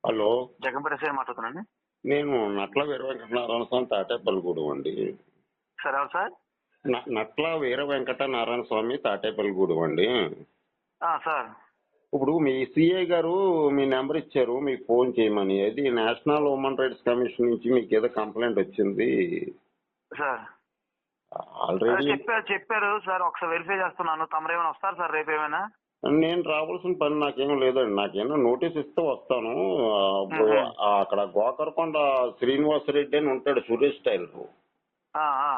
Hello, Jaggampeta SI మాట్లాడుతున్నాండి. నేను నట్ల వీర వెంకటనారాయణ స్వామి తాటేపల్లిగూడెం అండి. Sir ఎవరు సార్? నట్ల వీర వెంకట నారాయణ స్వామి తాటేపల్లిగూడెం అండి. సార్ ఇప్పుడు మీ సిఐ గారు మీ నెంబర్ ఇచ్చారు మీకు ఫోన్ చేయమని. అది నేషనల్ హ్యూమన్ రైట్స్ కమిషన్ నుంచి మీకు ఏదో కంప్లైంట్ వచ్చింది సార్. ఆల్రెడీ. చెప్పారు సార్, ఒకసారి వెరిఫై చేస్తున్నాను. తమరు ఏమైనా వస్తారు సార్ రేపు ఏమైనా? నేను రావాల్సిన పని నాకేం లేదండి. నాకేమో నోటీస్ ఇస్తే వస్తాను. అక్కడ గోకరకొండ శ్రీనివాసరెడ్డి అని ఉంటాడు, సురేష్ టైలర్.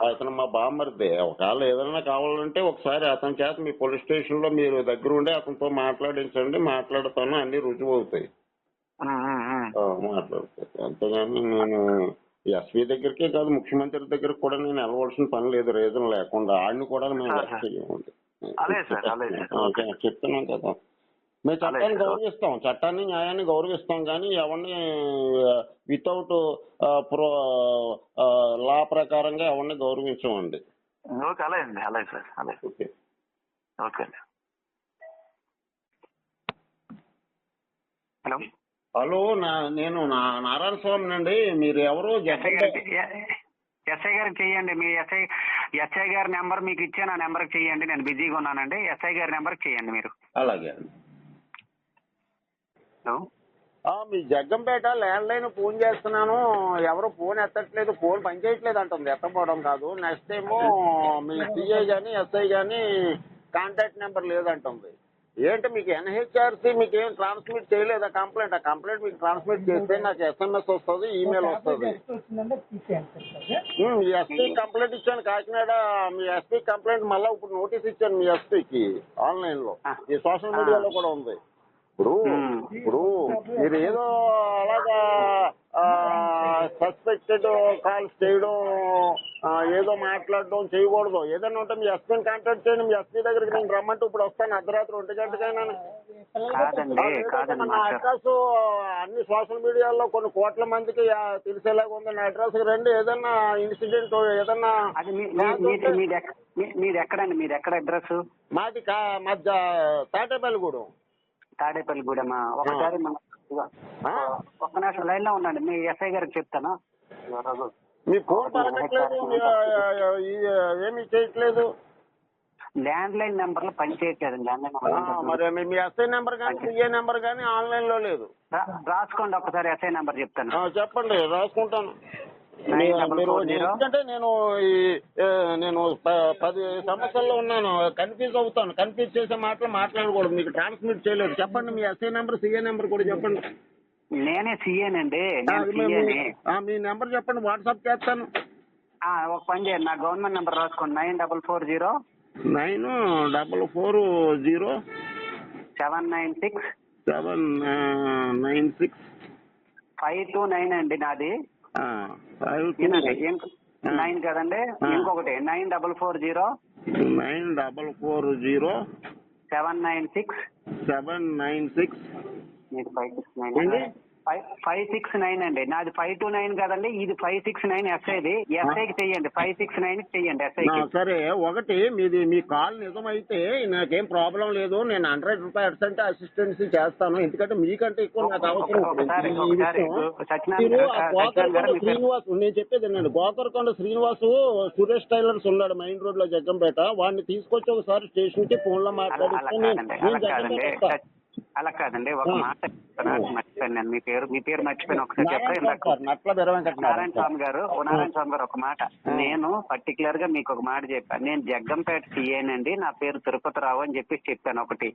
అతను మా బామ్మర్దే. ఒకవేళ ఏదైనా కావాలంటే ఒకసారి అతని చేత మీ పోలీస్ స్టేషన్ లో మీరు దగ్గర ఉండి అతనితో మాట్లాడించండి. మాట్లాడతాను, అన్ని రుజువు అవుతాయి. మాట్లాడతాయి. అంతేగాని నేను ఎస్పీ దగ్గరికే కాదు, ముఖ్యమంత్రి దగ్గరికి కూడా నేను వెళ్ళవలసిన పని లేదు రీజన్ లేకుండా. ఆడిని కూడా మేము అరెస్ట్ చేయమండి. చెప్తున్నాం కదా, మేము చట్టాన్ని గౌరవిస్తాం, చట్టాన్ని న్యాయాన్ని గౌరవిస్తాం. కానీ ఎవరిని వితౌట్ లా ప్రకారంగా ఎవరిని గౌరవించమండి. ఓకే, అలాగే అండి. అలాగే సార్, అలాగే. ఓకే, ఓకే అండి. హలో హలో, నేను నారాయణ స్వామి అండి. మీరు ఎవరు? ఎస్ఐ గారికి చెయ్యండి. మీ ఎస్ఐ గారి నెంబర్ మీకు ఇచ్చాను, ఆ నెంబర్కి చెయ్యండి. నేను బిజీగా ఉన్నానండి. ఎస్ఐ గారి నెంబర్కి చెయ్యండి మీరు. అలాగే అండి. హలో, మీ జగ్గంపేట ల్యాండ్ లైన్ ఫోన్ చేస్తున్నాను, ఎవరు ఫోన్ ఎత్తట్లేదు. ఫోన్ పనిచేయట్లేదు అంటుంది, ఎత్తపోవడం కాదు. నెక్స్ట్ ఏమో మీ సిఐ కానీ ఎస్ఐ కానీ కాంటాక్ట్ నెంబర్ లేదంటుంది. ఏంటి మీకు ఎన్హెచ్ఆర్సీ మీకు ఏం ట్రాన్స్మిట్ చేయలేదా కంప్లైంట్? ఆ కంప్లైంట్ మీకు ట్రాన్స్మిట్ చేస్తే నాకు ఎస్ఎంఎస్ వస్తుంది, ఈమెయిల్ వస్తుంది. మీ ఎస్పీ కంప్లైంట్ ఇచ్చాను కాకినాడ. మీ ఎస్పీ కంప్లైంట్ మళ్ళీ ఇప్పుడు నోటీస్ ఇచ్చాను మీ ఎస్పీకి ఆన్లైన్ లో, ఈ సోషల్ మీడియాలో కూడా ఉంది. ఇప్పుడు మీరు ఏదో అలాగా సస్పెక్టెడ్ కాల్స్ చేయడం, ఏదో మాట్లాడడం చేయకూడదు. ఏదైనా ఉంటే మీ ఎస్పీని కాంటాక్ట్ చేయండి. మీ ఎస్పీ దగ్గరికి నేను రమ్మంటే ఇప్పుడు వస్తాను అర్ధరాత్రి 1 గంటకైనా. నా అడ్రస్ అన్ని సోషల్ మీడియాలో కొన్ని కోట్ల మందికి తెలిసేలాగా ఉంది. నా అడ్రస్ రండి. ఏదన్నా ఇన్సిడెంట్ ఏదన్నా మీది ఎక్కడండి? మీది ఎక్కడ అడ్రస్? మాది తాటేపల్లిగూడెం. తాడేపల్లిగూడెమా? ఒకసారి ఒక్క నిమిషం లైన్ లో ఉండండి. మీ ఎస్ఐ గారికి చెప్తాను. మీ ఫోన్ పలకట్లేదు, ఏమీ చేయట్లేదు. ల్యాండ్ లైన్ నెంబర్లు పని చేయట్లేదు. మరి మీ ఎస్ఐ నెంబర్ కానీ సిఏ నెంబర్ కానీ ఆన్లైన్ లో లేదు. రాసుకోండి, ఒకసారి ఎస్ఐ నెంబర్ చెప్తాను. చెప్పండి, రాసుకుంటాను. ఎందుకంటే నేను 10 సంవత్సరాల్లో ఉన్నాను, కన్ఫ్యూజ్ అవుతాను. కన్ఫ్యూజ్ చేసే మాటలు మాట్లాడకూడదు. మీకు ట్రాన్స్మిట్ చేయలేదు. చెప్పండి మీ ఎస్ఐ నెంబర్ సిఏ నెంబర్ కూడా చెప్పండి. నేనే సిఏనండి. మీ నెంబర్ చెప్పండి, వాట్సాప్ చేస్తాను. ఒక పని చేయండి, నా గవర్నమెంట్ నెంబర్ రాసుకోండి. 9440 796 529 అండి నాది. 9 కదండి. ఇంకొకటి 9440 796 569 అండి. నాది 529 కదండి. ఇది 569 ఎస్ఐది. ఎస్ఐకి చెయ్యండి, 569 చెయ్యండి ఎస్ఐకి. సరే, ఒకటి మీది మీ కాల్ నిజమైతే నాకేం ప్రాబ్లం లేదు. నేను 100% అసిస్టెన్సీ చేస్తాను. ఎందుకంటే మీకంటే ఎక్కువ నాకు అవసరం. శ్రీనివాస్, నేను చెప్పేది నేను గోకరకొండ శ్రీనివాసు సురేష్ టైలర్స్ ఉన్నాడు మెయిన్ రోడ్ లో జగ్గంపేట. వాడిని తీసుకొచ్చి ఒకసారి స్టేషన్ కి ఫోన్ లో మాట్లాడిస్తాను. అలా కాదండి, ఒక మాట మర్చిపోయాను నేను. మీ పేరు మర్చిపోయాను. ఒకసారి చెప్పండి. నారాయణ స్వామి గారు ఒక మాట. నేను పర్టికులర్ గా మీకు ఒక మాట చెప్పాను. నేను జగ్గంపేట సిఏనండి, నా పేరు తిరుపతిరావు అని చెప్పాను. ఒకటి.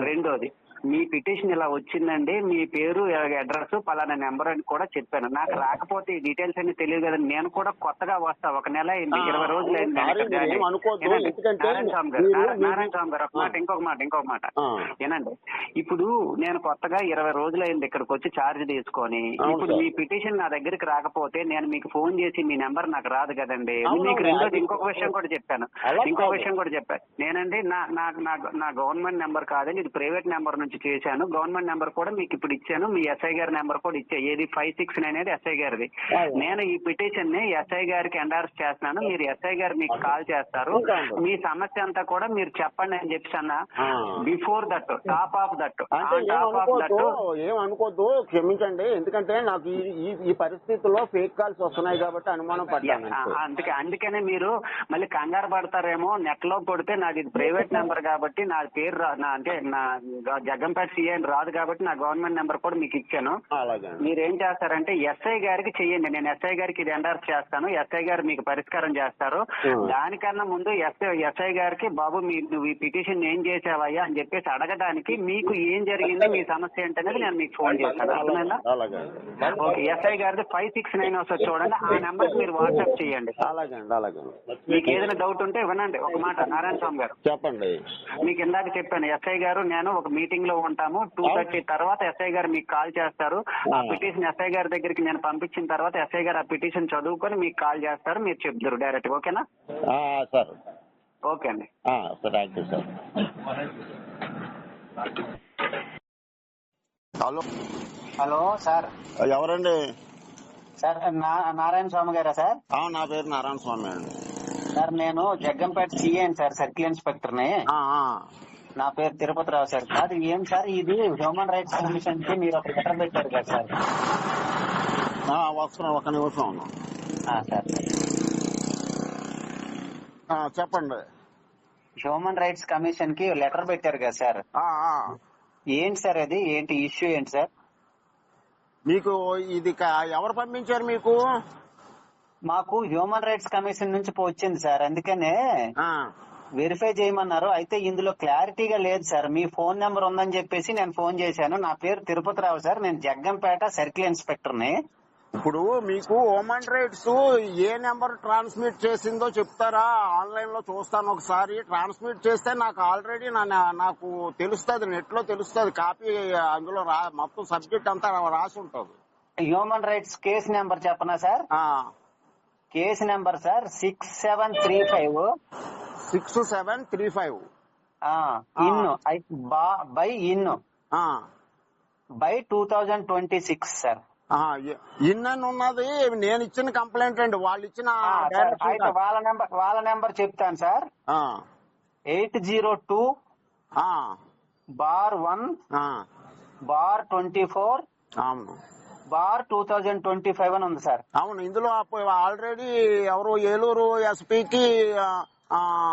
రెండోది, మీ పిటిషన్ ఇలా వచ్చిందండి, మీ పేరు అడ్రస్ పలానా నెంబర్ అని కూడా చెప్పాను. నాకు రాకపోతే ఈ డీటెయిల్స్ అన్ని తెలియదు కదండి. నేను కూడా కొత్తగా వస్తా, 1 నెల అయింది, 20 రోజులు అయింది. నారాయణ స్వామి గారు ఒక మాట, ఇంకొక మాట ఏనండి. ఇప్పుడు నేను కొత్తగా 20 రోజులు అయింది ఇక్కడికి వచ్చి ఛార్జ్ తీసుకొని. ఇప్పుడు మీ పిటిషన్ నా దగ్గరికి రాకపోతే నేను మీకు ఫోన్ చేసి మీ నెంబర్ నాకు రాదు కదండి. మీకు రెండోది ఇంకొక విషయం కూడా చెప్పాను. నేనండి నా గవర్నమెంట్ నెంబర్ కాదండి, ఇది ప్రైవేట్ నెంబర్ నుంచి చేశాను. గవర్నమెంట్ నెంబర్ కూడా మీకు ఇప్పుడు ఇచ్చాను. మీ ఎస్ఐ గారి నెంబర్ కూడా ఇచ్చా. ఏది 569 అనేది ఎస్ఐ గారిది. నేను ఈ పిటిషన్ ని ఎస్ఐ గారికి ఎండార్స్ చేస్తున్నాను. మీరు ఎస్ఐ గారు మీకు కాల్ చేస్తారు. మీ సమస్య అంతా కూడా మీరు చెప్పండి అని చెప్పి అన్న. Before that, top of that ఏమనుకోద్దు. మీకు క్షమించండి, ఎందుకంటే నాకు ఈ పరిస్థితుల్లో ఫేక్ కాల్స్ వస్తున్నాయి కాబట్టి అనుమానం పడ్డాను. అందుకనే మీరు మళ్ళీ కంగారు పడతారేమో, నెట్ లో కొడితే నాది ప్రైవేట్ నెంబర్ కాబట్టి నా పేరు అంటే నా జగ్గంపేట సిఐ రాదు కాబట్టి నా గవర్నమెంట్ నెంబర్ కూడా మీకు ఇచ్చాను. మీరేం చేస్తారంటే ఎస్ఐ గారికి చెయ్యండి, నేను ఎస్ఐ గారికి ఇది ఎండార్స్ చేస్తాను, ఎస్ఐ గారు మీకు పరిష్కారం చేస్తారు. దానికన్నా ముందు ఎస్ఐ గారికి బాబు నువ్వు ఈ పిటిషన్ ఏం చేసావయ్యా అని చెప్పేసి అడగడానికి, మీకు ఏం జరిగింది, మీ సమస్య ఏంటనేది నేను మీకు ఫోన్ చేస్తాను. అర్థమైందా? ఓకే, ఎస్ఐ గారిది 569 వస్తుంది చూడండి, ఆ నెంబర్ మీరు వాట్సాప్ చేయండి. మీకు ఏదైనా డౌట్ ఉంటే వినండి. ఒక మాట, నారాయణ స్వామి గారు చెప్పండి. మీకు ఇందాక చెప్పాను, ఎస్ఐ గారు నేను ఒక మీటింగ్ లో ఉంటాము, 2:30 తర్వాత ఎస్ఐ గారు మీకు కాల్ చేస్తారు. ఆ పిటిషన్ ఎస్ఐ గారి దగ్గరికి నేను పంపించిన తర్వాత ఎస్ఐ గారు ఆ పిటిషన్ చదువుకొని మీకు కాల్ చేస్తారు, మీరు చెప్తారు డైరెక్ట్. ఓకేనా సార్? ఓకే అండి. Thank you sir. Hello sir. ఎవరండి సార్? నారాయణ స్వామి గారా సార్? నా పేరు నారాయణ స్వామి అండి. సార్ నేను Jaggampeta CI sir, circle inspector ని. నా పేరు తిరుపతిరావు సార్. కాదు ఏం సార్, ఇది హ్యూమన్ రైట్స్ కమిషన్ కి మీరు ఒక లెటర్ పెట్టారు కదా సార్? వస్తున్నాను, ఒక నిమిషం. సార్ చెప్పండి. హ్యూమన్ రైట్స్ కమిషన్ కి లెటర్ పెట్టారు కదా సార్? ఏంటి సార్ అది, ఏంటి ఇష్యూ ఏంటి సార్? మీకు ఇది ఎవరు పంపించారు మీకు? మాకు హ్యూమన్ రైట్స్ కమిషన్ నుంచి వచ్చింది సార్, అందుకనే వెరిఫై చేయమన్నారు. అయితే ఇందులో క్లారిటీగా లేదు సార్. మీ ఫోన్ నెంబర్ ఉందని చెప్పేసి నేను ఫోన్ చేశాను. నా పేరు తిరుపతిరావు సార్, నేను జగ్గంపేట సర్కిల్ ఇన్స్పెక్టర్ ని. ఇప్పుడు మీకు హ్యూమన్ రైట్స్ ఏ నెంబర్ ట్రాన్స్మిట్ చేసిందో చెప్తారా? ఆన్లైన్ లో చూస్తాను ఒకసారి. ట్రాన్స్మిట్ చేస్తే నాకు ఆల్రెడీ నాకు తెలుస్తుంది, నెట్ లో తెలుస్తుంది. కాపీ అందులో మొత్తం సబ్జెక్ట్ అంతా రాసి ఉంటుంది. హ్యూమన్ రైట్స్ కేసు నెంబర్ చెప్పనా sir? Case number sir 6735. 6735 by 2026 sir. ఇన్నని ఉన్నది నేను ఇచ్చిన కంప్లైంట్ అండి, వాళ్ళు ఇచ్చిన. వాళ్ళ నెంబర్ చెప్తాను సార్. 802/1/24/2025 అని ఉంది సార్. అవును, ఇందులో ఆల్రెడీ ఎవరు ఏలూరు ఎస్పీకి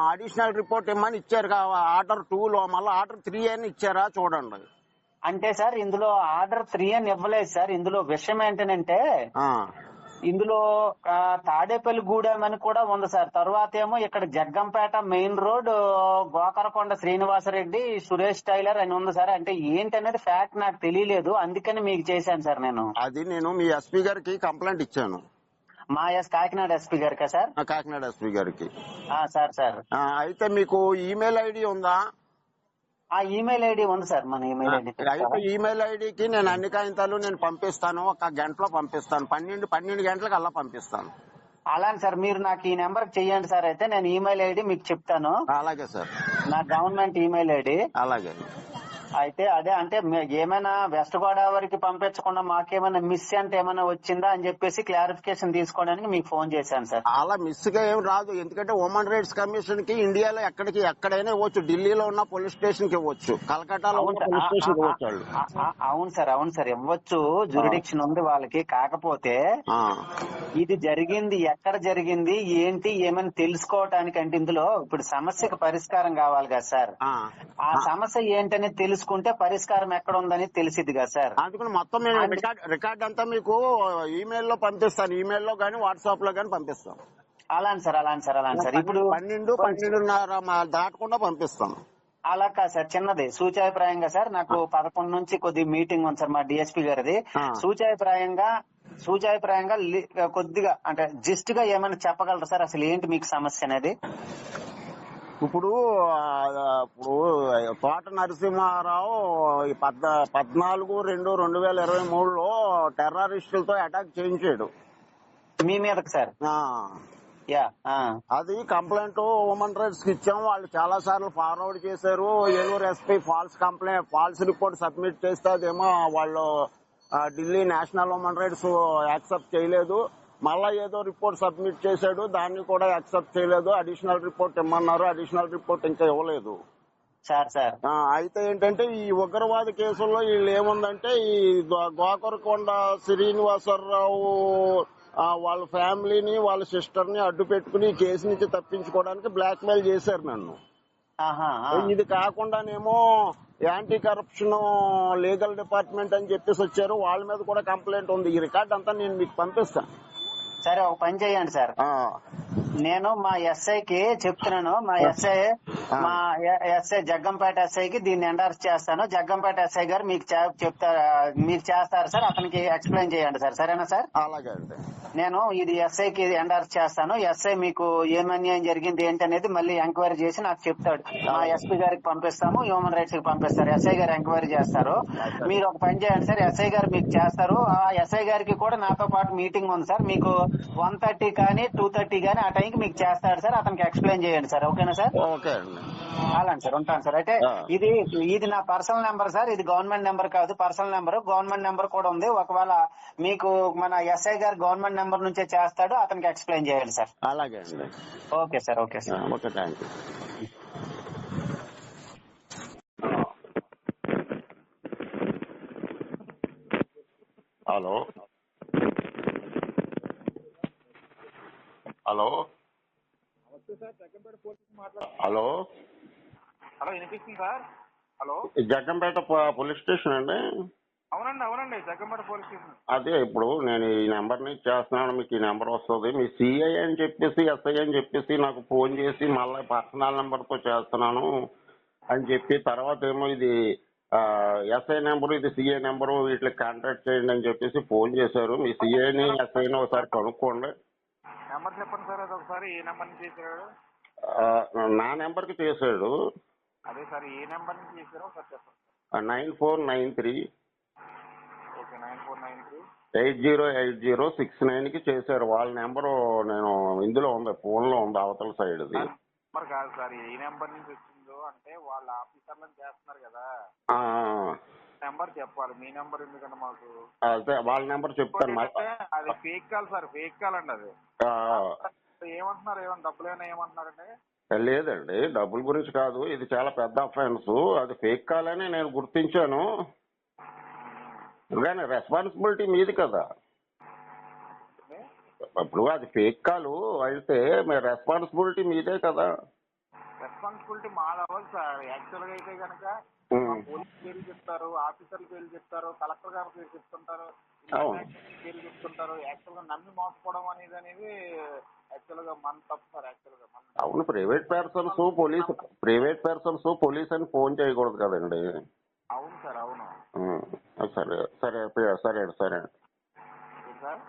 అడిషనల్ రిపోర్ట్ ఇమ్మని ఇచ్చారు. ఆర్డర్ 2 లో మళ్ళీ ఆర్డర్ 3 అని ఇచ్చారా చూడండి. అంటే సార్ ఇందులో ఆర్డర్ 3 అని ఇవ్వలేదు సార్. ఇందులో విషయం ఏంటంటే ఇందులో తాడేపల్లిగూడెం అని కూడా ఉంది సార్. తర్వాత ఏమో ఇక్కడ Jaggampeta main road Gokarakonda Srinivasa Reddy Suresh tailor అని ఉంది సార్. అంటే ఏంటనేది ఫ్యాక్ట్ నాకు తెలియలేదు, అందుకని మీకు చేశాను సార్ నేను. అది నేను మీ ఎస్పీ గారికి కంప్లైంట్ ఇచ్చాను. మా కాకినాడ ఎస్పీ గారికా సార్? కాకినాడ ఎస్పీ గారికి. సార్ అయితే మీకు ఈమెయిల్ ఐడి ఉందా? ఈమెయిల్ ఐడి ఉంది సార్, మన ఈమెయిల్ ఐడి. అయితే ఈమెయిల్ ఐడికి నేను అన్ని కాగితాలు నేను పంపిస్తాను, 1 గంటలో పంపిస్తాను. 12 గంటలకు అలా పంపిస్తాను. అలానే సార్, మీరు నాకు ఈ నెంబర్ చెయ్యండి సార్. అయితే నేను ఈమెయిల్ ఐడి మీకు చెప్తాను. అలాగే సార్, నా గవర్నమెంట్ ఈమెయిల్ ఐడి. అలాగే. అయితే అదే అంటే ఏమైనా వెస్ట్ గోదావరికి పంపించకుండా మాకేమైనా మిస్ అంటే ఏమైనా వచ్చిందా అని చెప్పేసి క్లారిఫికేషన్ తీసుకోవడానికి మీకు ఫోన్ చేశాను సార్. అలా మిస్ గా ఏం రాదు, ఎందుకంటే హ్యూమన్ రైట్స్ కమిషన్ కి ఇండియాలో ఎక్కడైనా ఇవ్వచ్చు. ఢిల్లీలో ఉన్న పోలీస్ స్టేషన్ కి ఇవ్వచ్చు, కలకట్టాలో ఉన్న పోలీస్ స్టేషన్ కి ఇవ్వచ్చు. అవును సార్ ఇవ్వచ్చు, జ్యూరిడిక్షన్ ఉంది వాళ్ళకి. కాకపోతే ఇది జరిగింది ఎక్కడ జరిగింది ఏంటి ఏమైనా తెలుసుకోవటానికి అంటే ఇందులో ఇప్పుడు సమస్యకు పరిష్కారం కావాలి కదా సార్. ఆ సమస్య ఏంటని తెలుసుకుంటే పరిష్కారం ఎక్కడ ఉందని తెలిసిద్ది కదా సార్. అందుకని మొత్తం రికార్డ్ అంతా మీకు ఈమెయిల్ లో పంపిస్తాను, ఈమెయిల్ లో గానీ వాట్సాప్ లో గానీ పంపిస్తాను. అలానే సార్ ఇప్పుడు 12:30 దాటకుండా పంపిస్తాను. అలా కాదు సార్, చిన్నది సూచాయప్రాయంగా సార్. నాకు 11 నుంచి కొద్ది మీటింగ్ ఉంది సార్ మా డిఎస్పీ గారిది. సూచాయప్రాయంగా కొద్దిగా అంటే జిస్ట్ గా ఏమైనా చెప్పగలరా సార్, అసలు ఏంటి మీకు సమస్య అనేది? ఇప్పుడు తోట నరసింహారావు 14/2/2023లో టెర్రరిస్టులతో అటాక్ చేయించాడు మీ మీదకి సార్. అది కంప్లైంట్ హ్యూమన్ రైట్స్ కి ఇచ్చాము. వాళ్ళు చాలా సార్లు ఫార్వర్డ్ చేశారు. Eluru SP falls report submit చేస్తే అదేమో వాళ్ళు Delhi national human rights accept చేయలేదు. మళ్ళా ఏదో రిపోర్ట్ సబ్మిట్ చేశాడు, దాన్ని కూడా యాక్సెప్ట్ చేయలేదు. అడిషనల్ రిపోర్ట్ ఇమ్మన్నారు, అడిషనల్ రిపోర్ట్ ఇంకా ఇవ్వలేదు. సార్ అయితే ఏంటంటే ఈ ఉగ్రవాద కేసుల్లో వీళ్ళు ఏముందంటే ఈ గోకరకొండ శ్రీనివాసరావు వాళ్ళ ఫ్యామిలీని వాళ్ళ సిస్టర్ ని అడ్డు పెట్టుకుని ఈ కేసు నుంచి తప్పించుకోవడానికి బ్లాక్ మెయిల్ చేశారు నన్ను. ఇది కాకుండానేమో యాంటీ కరప్షన్ లీగల్ డిపార్ట్మెంట్ అని చెప్పేసి వచ్చారు, వాళ్ళ మీద కూడా కంప్లైంట్ ఉంది. ఈ రికార్డ్ అంతా నేను మీకు పంపిస్తాను. సరే ఒక పని చేయండి సార్, నేను మా ఎస్ఐకి చెప్తున్నాను, మా ఎస్ఐ జగ్గంపేట ఎస్ఐకి దీన్ని ఎండార్స్ చేస్తాను. జగ్గంపేట ఎస్ఐ గారు మీకు చెప్తారు, మీరు చేస్తారు సార్, అతనికి ఎక్స్ప్లెయిన్ చేయండి సార్. సరేనా సార్? అలాగే అండి. నేను ఇది ఎస్ఐకి ఎండార్స్ చేస్తాను. ఎస్ఐ మీకు ఏమన్యాయం జరిగింది ఏంటి అనేది మళ్ళీ ఎంక్వైరీ చేసి నాకు చెప్తాడు. మా ఎస్పీ గారికి పంపిస్తాము, హ్యూమన్ రైట్స్ కి పంపిస్తారు. ఎస్ఐ గారు ఎంక్వైరీ చేస్తారు. మీరు ఒక పని చేయండి సార్, ఎస్ఐ గారు మీకు చేస్తారు. ఆ ఎస్ఐ గారికి కూడా నాతో పాటు మీటింగ్ ఉంది సార్. మీకు 1:30 కానీ 2:30 కానీ ఆ టైంకి మీకు చేస్తాడు సార్. అతనికి ఎక్స్ప్లెయిన్ చేయండి సార్. ఓకేనా సార్? ఓకే అండి. అలాంటి సార్, ఉంటాను సార్. అయితే ఇది నా పర్సనల్ నెంబర్ సార్, ఇది గవర్నమెంట్ నెంబర్ కాదు, పర్సనల్ నెంబర్. గవర్నమెంట్ నెంబర్ కూడా ఉంది. ఒకవేళ మీకు మన ఎస్ఐ గారు గవర్నమెంట్ నెంబర్ నుంచే చేస్తాడు, అతనికి ఎక్స్ప్లెయిన్ చేయండి సార్. అలాగే అండి. Okay sir. Okay sir. Okay, thank you. Hello hello hello hello, వినిపిస్తుంది sir? Hello, Jaggampeta police station అండి? అవునండి, జగ్గంపేట పోలీస్ స్టేషన్. అదే ఇప్పుడు నేను ఈ నెంబర్ నుంచి చేస్తున్నాను, మీకు ఈ నెంబర్ వస్తుంది. మీ సిఐ అని చెప్పేసి ఎస్ఐ అని చెప్పేసి నాకు ఫోన్ చేసి మళ్ళీ పర్సనల్ నెంబర్తో చేస్తున్నాను అని చెప్పి, తర్వాత ఏమో ఇది ఎస్ఐ నెంబరు, ఇది సిఐ నెంబరు, వీటికి కాంటాక్ట్ చేయండి అని చెప్పేసి ఫోన్ చేశారు. మీ సిఐని ఎస్ఐని ఒకసారి కనుక్కోండి. నెంబర్ చెప్పండి సార్, అది ఒకసారి. ఏ నెంబర్ నుంచి చేశారు? నా నెంబర్కి చేశాడు. అదే సార్, ఏ నెంబర్ నుంచి చేశారో ఒకసారి చెప్పండి. 9493 ఓకే, 9493 808069కి చేశారు. వాళ్ళ నెంబరు నేను ఇందులో ఉంది, ఫోన్లో ఉంది, అవతల సైడ్. నెంబర్ కాదు సార్, ఏ నెంబర్ నుంచి వచ్చిందో అంటే వాళ్ళ ఆఫీసర్లను చేస్తున్నారు కదా, నెంబర్ చెప్పాలి. మీ నెంబర్ ఎందుకంటే మాకు అదే వాళ్ళ నెంబర్ చెప్తాను. అది fake call sir, fake call అండి అది. ఏమంటున్నారు, ఏమన్నా డబ్బులు ఏమైనా ఏమంటున్నారండి? లేదండి, డబ్బుల గురించి కాదు, ఇది చాలా పెద్ద అఫెన్స్. అది ఫేక్ కాల్ అని నేను గుర్తించాను, కానీ రెస్పాన్సిబిలిటీ మీది కదా. ఇప్పుడు అది ఫేక్ కాల్ అయితే మీ రెస్పాన్సిబిలిటీ మీదే కదా. రెస్పాన్సిబిలిటీ మాది అవ్వదు సార్. యాక్చువల్ గా అయితే కనుక పోలీస్ పేర్లు చెప్తారు, ఆఫీసర్ల పేర్లు చెప్తారు, కలెక్టర్ గారి పేరు చెప్తుంటారు, పేర్లు చెప్తుంటారు. యాక్చువల్ గా నమ్మి మోసపోవడం అనేది యాక్చువల్ గా మన తప్పు సార్. యాక్చువల్ గా అవును, ప్రైవేట్ పర్సన్స్ పోలీస్ అని ఫోన్ చేయకూడదు కదండి. అవును సార్, అవును. సరే సరే సరే సరే సార్.